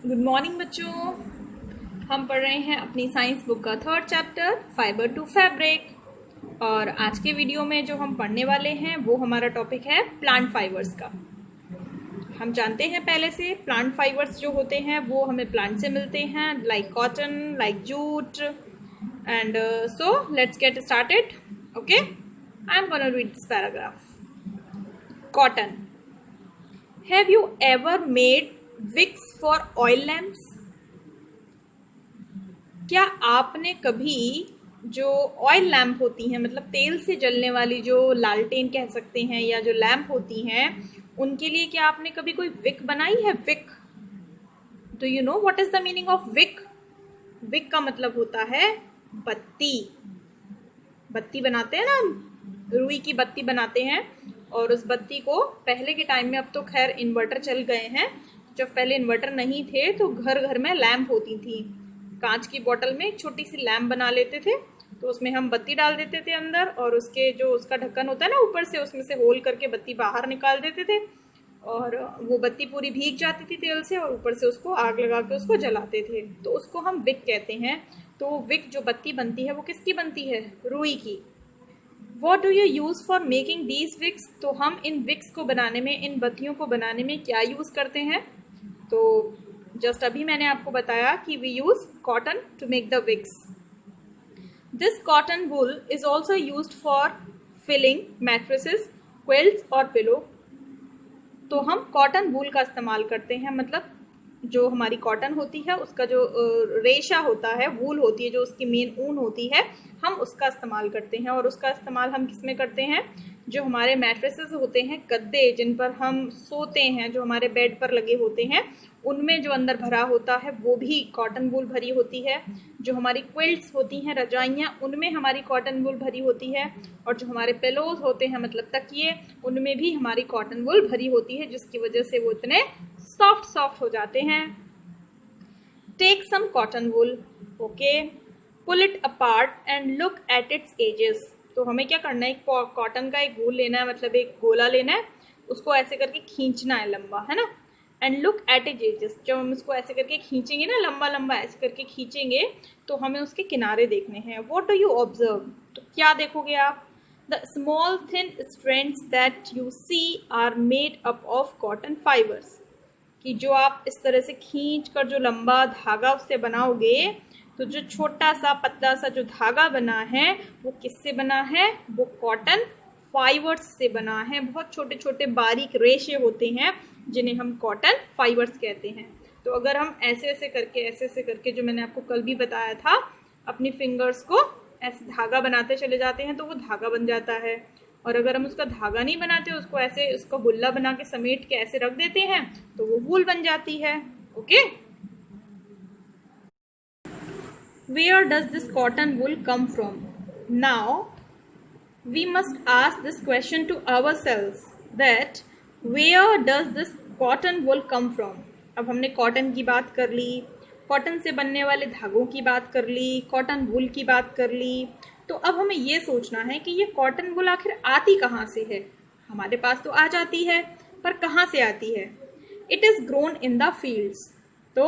Good morning बच्चों। हम पढ़ रहे हैं अपनी साइंस बुक का third chapter fibre to fabric. और आज के वीडियो में जो हम पढ़ने वाले हैं वो हमारा टॉपिक है प्लांट फाइबर्स का। हम जानते हैं पहले से प्लांट फाइबर्स जो होते हैं वो हमें प्लांट से मिलते हैं, like cotton, like jute. And so let's get started. Okay, I am gonna read this paragraph. Cotton. Have you ever made wicks for oil lamps? क्या आपने कभी जो ऑयल लैम्प होती हैं, मतलब तेल से जलने वाली जो लालटेन कह सकते हैं या जो लैम्प होती हैं, उनके लिए क्या आपने कभी कोई विक बनाई है? Wick, do you know what is the meaning of wick? Wick का मतलब होता है बत्ती। बत्ती बनाते हैं ना, रुई की बत्ती बनाते हैं। और उस बत्ती को पहले के टाइम में, अब तो खैर इन्वर्टर चल गए हैं, जब पहले इन्वर्टर नहीं थे तो घर घर में लैम्प होती थी। कांच की बोतल में एक छोटी सी लैम्प बना लेते थे, तो उसमें हम बत्ती डाल देते थे अंदर, और उसके जो उसका ढक्कन होता है ना ऊपर से, उसमें से होल करके बत्ती बाहर निकाल देते थे। और वो बत्ती पूरी भीग जाती थी तेल से, और ऊपर से उसको आग लगा के उसको जलाते थे, तो उसको हम विक कहते हैं। तो विक जो बत्ती बनती है वो किसकी बनती है? रुई की। What do you use for making these wicks? तो हम इन विक्स को बनाने में, इन बत्तियों को बनाने में क्या यूज करते हैं? तो जस्ट अभी मैंने आपको बताया कि we use cotton to make the wicks. This cotton wool is also used for filling mattresses, quilts और पिलो। तो हम कॉटन वूल का इस्तेमाल करते हैं, मतलब जो हमारी कॉटन होती है उसका जो रेशा होता है, वूल होती है, जो उसकी मेन ऊन होती है, हम उसका इस्तेमाल करते हैं। और उसका इस्तेमाल हम किस में करते हैं? जो हमारे मैट्रेसेस होते हैं, गद्दे जिन पर हम सोते हैं, जो हमारे बेड पर लगे होते हैं, उनमें जो अंदर भरा होता है वो भी कॉटन वूल भरी होती है। जो हमारी क्विल्ट्स होती हैं, रजाइयाँ, उनमें हमारी कॉटन वूल भरी होती है। और जो हमारे पिलोज होते हैं, मतलब तकिए, उनमें भी हमारी कॉटन वूल भरी होती है, जिसकी वजह से वो इतने सॉफ्ट सॉफ्ट हो जाते हैं। Take some cotton wool, okay, pull it apart and look at its edges. तो हमें क्या करना है? एक कॉटन का एक वूल लेना है, मतलब एक गोला लेना है, उसको ऐसे करके खींचना है लंबा, है ना। And look at it edges, जब हम उसको ऐसे करके खींचेंगे ना, लंबा लंबा ऐसे करके खींचेंगे, तो हमें उसके किनारे देखने हैं। What do you observe? तो क्या देखोगे आप? The small thin strands that you see are made up of cotton fibres. कि जो आप इस तरह से खींच कर जो लंबा धागा उससे बनाओगे, तो जो छोटा सा पतला सा जो धागा बना है वो किससे बना है? वो कॉटन फाइबर्स से बना है। बहुत छोटे छोटे बारीक रेशे होते हैं जिन्हें हम कॉटन फाइबर्स कहते हैं। तो अगर हम ऐसे ऐसे करके जो मैंने आपको कल भी बताया था, अपनी फिंगर्स को ऐसे धागा बनाते चले जाते हैं तो वो धागा बन जाता है। और अगर हम उसका धागा नहीं बनाते, उसको ऐसे उसका गुल्ला बना के समेट के ऐसे रख देते हैं, तो वो वूल बन जाती है। Okay, where does this cotton wool come from? Now we must ask this question to ourselves, that where does this cotton wool come from? अब हमने कॉटन की बात कर ली, कॉटन से बनने वाले धागों की बात कर ली, कॉटन वूल की बात कर ली। तो अब हमें ये सोचना है कि ये कॉटन वूल आखिर आती कहाँ से है? हमारे पास तो आ जाती है, पर कहाँ से आती है? It is grown in the fields. तो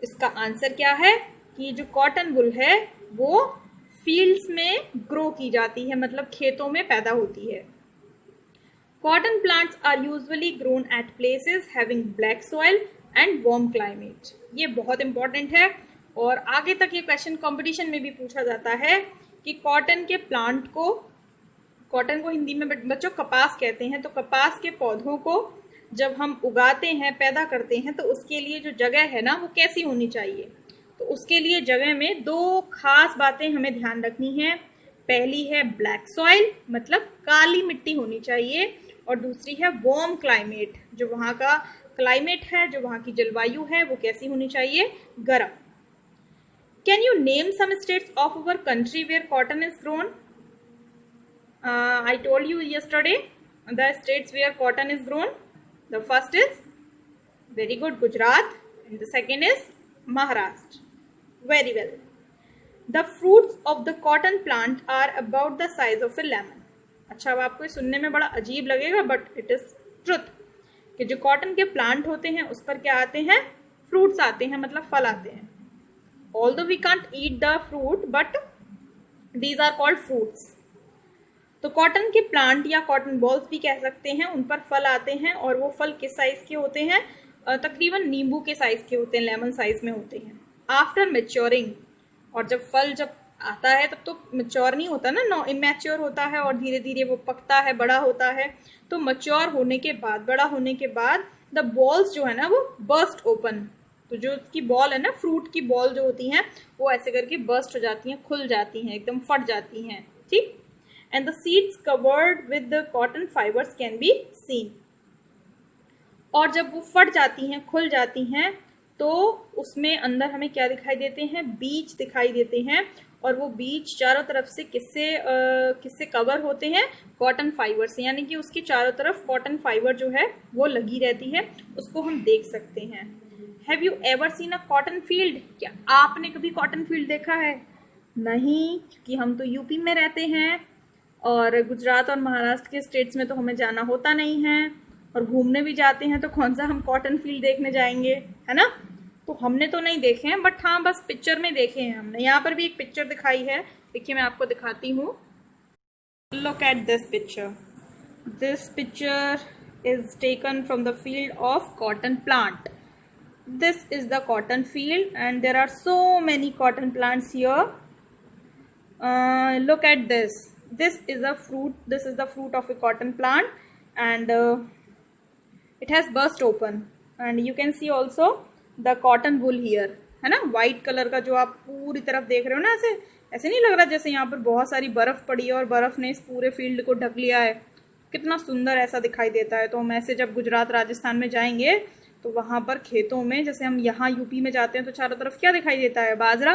इसका आंसर क्या है कि जो कॉटन वूल है वो फील्ड्स में ग्रो की जाती है, मतलब खेतों में पैदा होती है। Cotton plants are usually grown at places having black soil and warm climate. ये बहुत इंपॉर्टेंट है, और आगे तक ये क्वेश्चन कंपटीशन में भी पूछा जाता है कि कॉटन के प्लांट को, कॉटन को हिंदी में बच्चों कपास कहते हैं, तो कपास के पौधों को जब हम उगाते हैं, पैदा करते हैं, तो उसके लिए जो जगह है ना वो कैसी होनी चाहिए? तो उसके लिए जगह में दो खास बातें हमें ध्यान रखनी है। पहली है ब्लैक सॉइल, मतलब काली मिट्टी होनी चाहिए, और दूसरी है वार्म क्लाइमेट, जो वहाँ का क्लाइमेट है, जो वहाँ की जलवायु है, वो कैसी होनी चाहिए? गर्म। Can you name some states of our country where cotton is grown? I told you yesterday the states where cotton is grown. The first is, very good, Gujarat, and the second is Maharashtra. Very well. The fruits of the cotton plant are about the size of a lemon. अच्छा, अब आपको सुनने में बड़ा अजीब लगेगा, but it is truth कि जो कॉटन के प्लांट होते हैं उस पर क्या आते हैं? फ्रूट्स आते हैं, मतलब फल आते हैं। Although we can't eat the fruit but these are called fruits. तो कॉटन के प्लांट या कॉटन बॉल्स भी कह सकते हैं, उन पर फल आते हैं और वो फल किस साइज के होते हैं, तकरीबन नींबू के साइज के होते हैं, लेमन साइज में होते हैं। आफ्टर मैच्योरिंग, और जब फल जब आता है तब तो मैच्योर नहीं होता ना, इमैच्योर होता है और धीरे धीरे वो पकता है, बड़ा होता है। तो मैच्योर होने के बाद, बड़ा होने के बाद द बॉल्स जो है ना वो बर्स्ट ओपन। तो जो उसकी बॉल है ना, फ्रूट की बॉल जो होती हैं वो ऐसे करके बर्स्ट हो जाती हैं, खुल जाती हैं, एकदम फट जाती हैं, ठीक। And the seeds covered with the cotton fibres can be seen. और जब वो फट जाती हैं, खुल जाती हैं, तो उसमें अंदर हमें क्या दिखाई देते हैं, बीज दिखाई देते हैं। और वो बीज चारों तरफ से किससे कवर होते हैं, कॉटन फाइबर से, यानी कि उसकी चारों तरफ कॉटन फाइबर जो है वो लगी रहती है, उसको हम देख सकते हैं। Have you ever seen a cotton field? क्या आपने कभी कॉटन फील्ड देखा है? नहीं, क्योंकि हम तो यूपी में रहते हैं और गुजरात और महाराष्ट्र के स्टेट्स में तो हमें जाना होता नहीं है, और घूमने भी जाते हैं तो कौन सा हम कॉटन फील्ड देखने जाएंगे, है ना। तो हमने तो नहीं देखे हैं, बट हाँ बस पिक्चर में देखे हैं हमने। यहाँ पर भी एक पिक्चर दिखाई है, देखिए मैं आपको दिखाती हूँ। Look at this picture. This picture is taken from the field of cotton plant. This is the cotton field and there are so many cotton plants here. Look at this. This is a fruit. This is the fruit of a cotton plant and it has burst open. And you can see also the cotton wool here. है ना, white colour का जो आप पूरी तरफ देख रहे हो ना, ऐसे नहीं लग रहा जैसे यहाँ पर बहुत सारी बर्फ पड़ी है और बर्फ ने इस पूरे फील्ड को ढक लिया है। कितना सुंदर ऐसा दिखाई देता है। तो हम ऐसे जब गुजरात राजस्थान में जाएंगे तो वहाँ पर खेतों में, जैसे हम यहाँ यूपी में जाते हैं तो चारों तरफ क्या दिखाई देता है, बाजरा,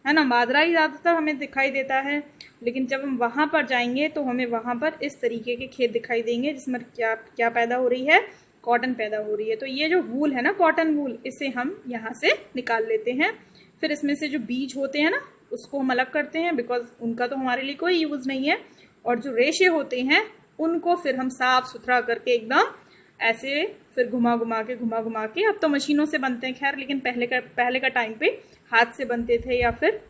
है ना, बाजरा ही ज़्यादातर हमें दिखाई देता है। लेकिन जब हम वहाँ पर जाएंगे तो हमें वहाँ पर इस तरीके के खेत दिखाई देंगे जिसमें क्या पैदा हो रही है, कॉटन पैदा हो रही है। तो ये जो वूल है ना, कॉटन वूल, इसे हम यहाँ से निकाल लेते हैं। फिर इसमें से जो बीज होते हैं ना उसको हम अलग करते हैं, बिकॉज उनका तो हमारे लिए कोई यूज़ नहीं है। और जो रेशे होते हैं उनको फिर हम साफ सुथरा करके एकदम ऐसे फिर घुमा घुमा के, अब तो मशीनों से बनते हैं खैर, लेकिन पहले का टाइम पे हाथ से बनते थे, या फिर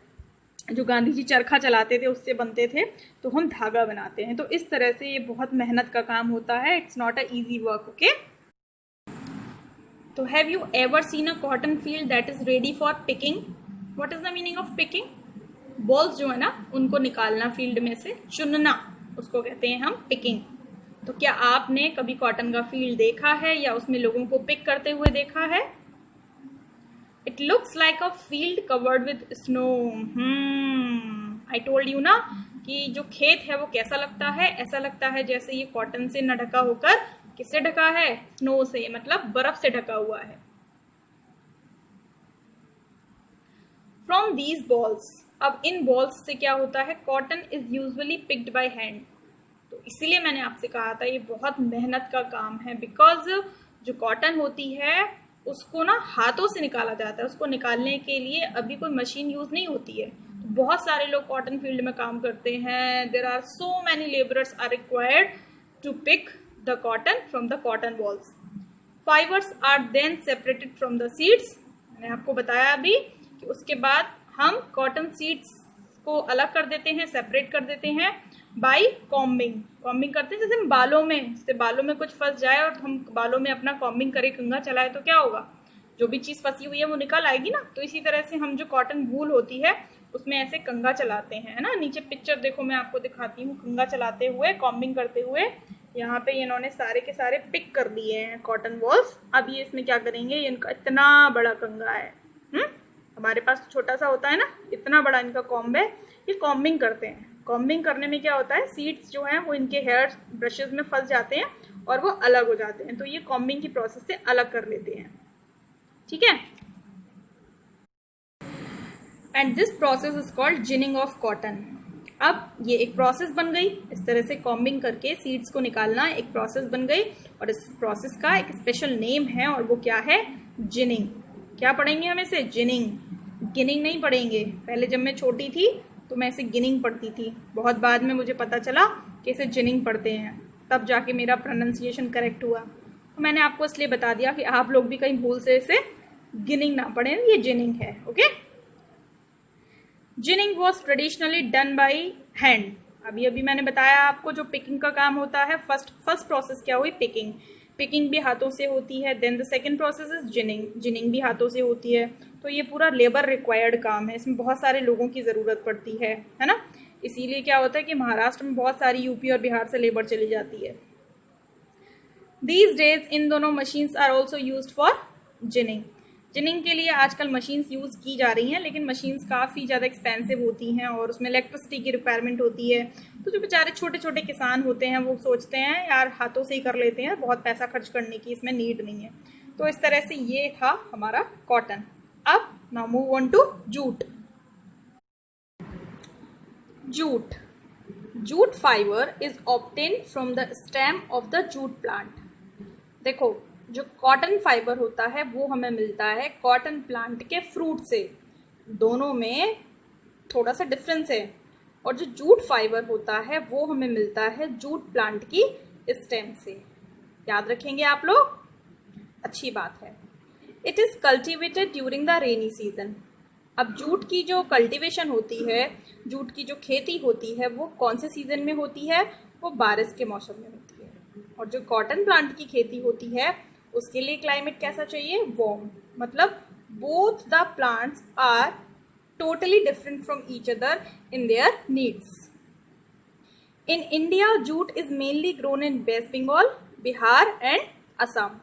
जो गांधी जी चरखा चलाते थे उससे बनते थे। तो हम धागा बनाते हैं। तो इस तरह से ये बहुत मेहनत का काम होता है। It's not a easy work, okay. तो have you ever seen a cotton field that is ready for picking? What is the meaning of picking? Bolls जो है ना उनको निकालना, फील्ड में से चुनना, उसको कहते हैं हम पिकिंग। तो क्या आपने कभी कॉटन का फील्ड देखा है या उसमें लोगों को पिक करते हुए देखा है? It looks like a field covered with snow. I told you ना कि जो खेत है वो कैसा लगता है, ऐसा लगता है जैसे ये कॉटन से न ढका होकर किससे ढका है, स्नो से, मतलब बर्फ से ढका हुआ है। फ्रॉम दीज बॉल्स, अब इन बॉल्स से क्या होता है, cotton is usually picked by hand. तो इसीलिए मैंने आपसे कहा था ये बहुत मेहनत का काम है, बिकॉज जो कॉटन होती है उसको ना हाथों से निकाला जाता है। उसको निकालने के लिए अभी कोई मशीन यूज नहीं होती है। तो बहुत सारे लोग कॉटन फील्ड में काम करते हैं। There are so many labourers are required to pick the cotton from the cotton bolls. Fibres are then separated from the seeds. मैंने आपको बताया अभी कि उसके बाद हम कॉटन सीड्स को अलग कर देते हैं, सेपरेट कर देते हैं बाई कॉम्बिंग। कॉम्बिंग करते हैं जैसे हम बालों में कुछ फंस जाए और हम बालों में अपना कॉम्बिंग करें, कंघा चलाए, तो क्या होगा, जो भी चीज़ फंसी हुई है वो निकल आएगी ना। तो इसी तरह से हम जो कॉटन वूल होती है उसमें ऐसे कंघा चलाते हैं, है ना। नीचे पिक्चर देखो, मैं आपको दिखाती हूँ कंघा चलाते हुए, कॉम्बिंग करते हुए। यहाँ पे इन्होंने सारे के सारे पिक कर दिए हैं कॉटन बॉल्स। अब ये इसमें क्या करेंगे, इनका इतना बड़ा कंघा है, हमारे पास छोटा सा होता है ना, इतना बड़ा इनका कॉम्ब है। ये कॉम्बिंग करते हैं। कॉम्बिंग करने में क्या होता है, सीड्स जो हैं वो इनके हेयर ब्रशेस में फंस जाते हैं और वो अलग हो जाते हैं। तो ये कॉम्बिंग की प्रोसेस से अलग कर लेते हैं, ठीक है। And this process is called ginning of cotton. अब ये एक प्रोसेस बन गई, इस तरह से कॉम्बिंग करके सीड्स को निकालना एक प्रोसेस बन गई, और इस प्रोसेस का एक स्पेशल नेम है और वो क्या है, जिनिंग। क्या पढ़ेंगे हम इसे, जिनिंग। गिनिंग नहीं पढ़ेंगे। पहले जब मैं छोटी थी तो मैं इसे गिनिंग पढ़ती थी, बहुत बाद में मुझे पता चला कि इसे जिनिंग पढ़ते हैं, तब जाके मेरा प्रोनाउंसिएशन करेक्ट हुआ। तो मैंने आपको इसलिए बता दिया कि आप लोग भी कहीं भूल से इसे गिनिंग ना पढ़े, ये जिनिंग है। Okay, ginning was traditionally done by hand. अभी अभी मैंने बताया आपको जो पिकिंग का काम होता है, फर्स्ट प्रोसेस क्या हुई, पिकिंग। पिकिंग भी हाथों से होती है। Then the second process is ginning, ginning भी हाथों से होती है। तो ये पूरा लेबर रिक्वायर्ड काम है, इसमें बहुत सारे लोगों की ज़रूरत पड़ती है ना। इसीलिए क्या होता है कि महाराष्ट्र में बहुत सारी यूपी और बिहार से लेबर चली जाती है। दीज डेज इन दोनों machines are also use for ginning. Ginning के लिए आजकल मशीन्स यूज़ की जा रही हैं, लेकिन मशीन्स काफ़ी ज़्यादा एक्सपेंसिव होती हैं और उसमें इलेक्ट्रिसिटी की रिक्वायरमेंट होती है। तो जो बेचारे छोटे छोटे किसान होते हैं वो सोचते हैं यार हाथों से ही कर लेते हैं, बहुत पैसा खर्च करने की इसमें नीड नहीं है। तो इस तरह से ये था हमारा कॉटन। अब now move on to jute. Jute, jute fibre is obtain from the stem of the jute plant. देखो, जो कॉटन फाइबर होता है वो हमें मिलता है कॉटन प्लांट के फ्रूट से। दोनों में थोड़ा सा डिफरेंस है। और जो जूट फाइबर होता है वो हमें मिलता है जूट प्लांट की स्टेम से। याद रखेंगे आप लोग, अच्छी बात है। It is cultivated during the rainy season. अब जूट की जो कल्टीवेशन होती है, जूट की जो खेती होती है वो कौन से सीजन में होती है, वो बारिश के मौसम में होती है। और जो कॉटन प्लांट की खेती होती है उसके लिए क्लाइमेट कैसा चाहिए, वार्म। मतलब both the plants are totally different from each other in their needs. In India jute is mainly grown in West Bengal, Bihar and Assam.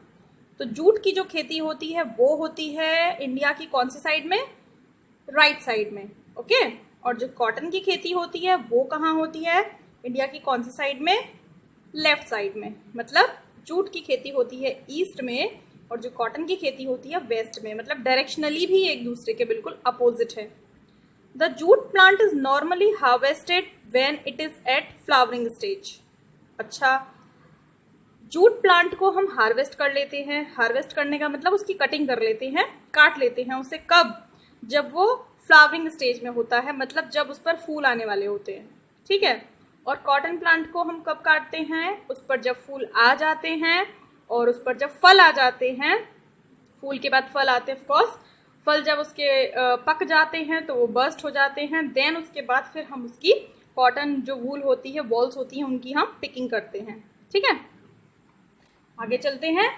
तो जूट की जो खेती होती है वो होती है इंडिया की कौन सी साइड में, राइट साइड में। ओके, और जो कॉटन की खेती होती है वो कहाँ होती है, इंडिया की कौन सी साइड में, लेफ्ट साइड में। मतलब जूट की खेती होती है ईस्ट में और जो कॉटन की खेती होती है वेस्ट में। मतलब डायरेक्शनली भी एक दूसरे के बिल्कुल अपोजिट है। The jute plant is normally harvested when it is at flowering stage. अच्छा, जूट प्लांट को हम हार्वेस्ट कर लेते हैं। हार्वेस्ट करने का मतलब उसकी कटिंग कर लेते हैं, काट लेते हैं उसे। कब, जब वो फ्लावरिंग स्टेज में होता है, मतलब जब उस पर फूल आने वाले होते हैं। ठीक है। और कॉटन प्लांट को हम कब काटते हैं, उस पर जब फूल आ जाते हैं और उस पर जब फल आ जाते हैं। फूल के बाद फल आते हैं ऑफकोर्स। फल जब उसके पक जाते हैं तो वो बर्स्ट हो जाते हैं। देन उसके बाद फिर हम उसकी कॉटन जो वूल होती है, बॉल्स होती हैं, उनकी हम पिकिंग करते हैं। ठीक है, आगे चलते हैं।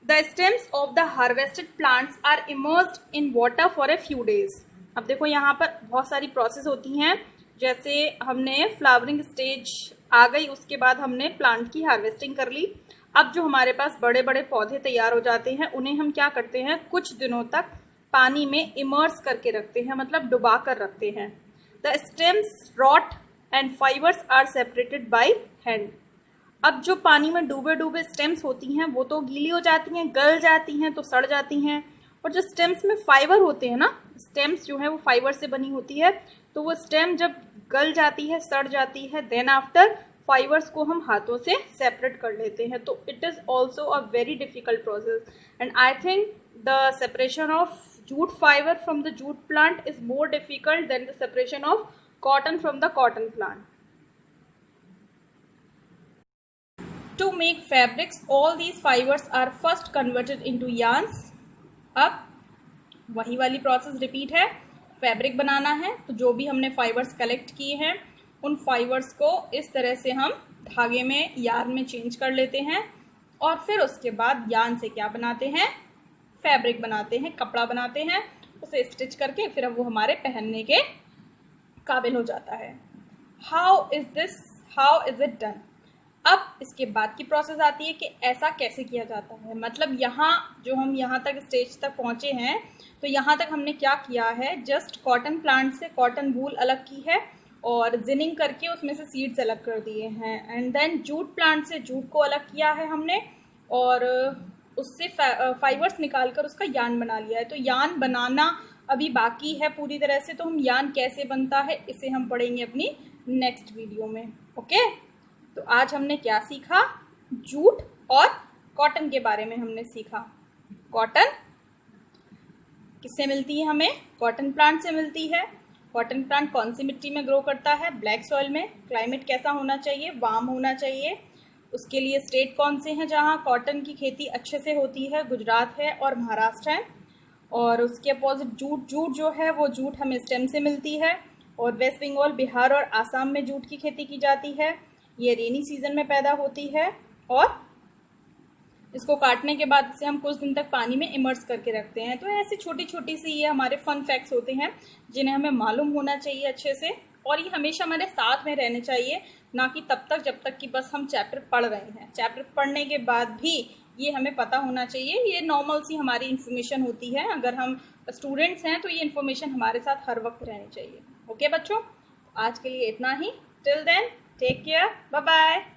The stems of the harvested plants are immersed in water for a few days. अब देखो यहाँ पर बहुत सारी प्रोसेस होती हैं। जैसे हमने फ्लावरिंग स्टेज आ गई, उसके बाद हमने प्लांट की हार्वेस्टिंग कर ली। अब जो हमारे पास बड़े बड़े पौधे तैयार हो जाते हैं उन्हें हम क्या करते हैं, कुछ दिनों तक पानी में इमर्स करके रखते हैं, मतलब डुबा कर रखते हैं। The stems rot and fibres are separated by hand. अब जो पानी में डूबे डूबे स्टेम्स होती हैं वो तो गीली हो जाती हैं, गल जाती हैं, तो सड़ जाती हैं। और जो स्टेम्स में फाइबर होते हैं ना, स्टेम्स जो है वो फाइबर से बनी होती है, तो वो स्टेम जब गल जाती है, सड़ जाती है, देन आफ्टर फाइबर्स को हम हाथों से सेपरेट कर लेते हैं। तो it is also a very difficult process and I think the separation of jute fibre from the jute plant is more difficult than the separation of cotton from the cotton plant. To make fabrics, all these fibers are first converted into yarns. अब वही वाली process repeat है। Fabric बनाना है तो जो भी हमने fibres collect किए हैं उन फाइबर्स को इस तरह से हम धागे में, यार्न में चेंज कर लेते हैं और फिर उसके बाद यार्न से क्या बनाते हैं, फैब्रिक बनाते हैं, कपड़ा बनाते हैं। उसे स्टिच करके फिर अब वो हमारे पहनने के काबिल हो जाता है। How is it done. अब इसके बाद की प्रोसेस आती है कि ऐसा कैसे किया जाता है। मतलब यहाँ जो हम यहाँ तक स्टेज तक पहुँचे हैं तो यहाँ तक हमने क्या किया है, जस्ट कॉटन प्लांट से कॉटन वूल अलग की है और जिनिंग करके उसमें से सीड्स अलग कर दिए हैं। एंड देन जूट प्लांट से जूट को अलग किया है हमने और उससे फाइबर्स निकाल कर उसका यार्न बना लिया है। तो यार्न बनाना अभी बाकी है पूरी तरह से। तो हम यार्न कैसे बनता है इसे हम पढ़ेंगे अपनी नेक्स्ट वीडियो में। ओके, तो आज हमने क्या सीखा, जूट और कॉटन के बारे में हमने सीखा। कॉटन किससे मिलती है हमें, कॉटन प्लांट से मिलती है। कॉटन प्लांट कौन सी मिट्टी में ग्रो करता है, ब्लैक सॉइल में। क्लाइमेट कैसा होना चाहिए, वार्म होना चाहिए। उसके लिए स्टेट कौन से हैं जहाँ कॉटन की खेती अच्छे से होती है? गुजरात है और महाराष्ट्र है। और उसके अपोजिट जूट, जूट जो है वो जूट हमें स्टेम से मिलती है, और वेस्ट बंगाल, बिहार और आसाम में जूट की खेती की जाती है। ये रेनी सीजन में पैदा होती है, और इसको काटने के बाद इसे हम कुछ दिन तक पानी में इमर्स करके रखते हैं। तो ऐसी छोटी छोटी सी ये हमारे फन फैक्ट्स होते हैं जिन्हें हमें मालूम होना चाहिए अच्छे से, और ये हमेशा हमारे साथ में रहने चाहिए, ना कि तब तक जब तक कि बस हम चैप्टर पढ़ रहे हैं। चैप्टर पढ़ने के बाद भी ये हमें पता होना चाहिए। ये नॉर्मल सी हमारी इन्फॉर्मेशन होती है। अगर हम स्टूडेंट्स हैं तो ये इन्फॉर्मेशन हमारे साथ हर वक्त रहनी चाहिए। ओके बच्चों, आज के लिए इतना ही। Till then take care, bye bye.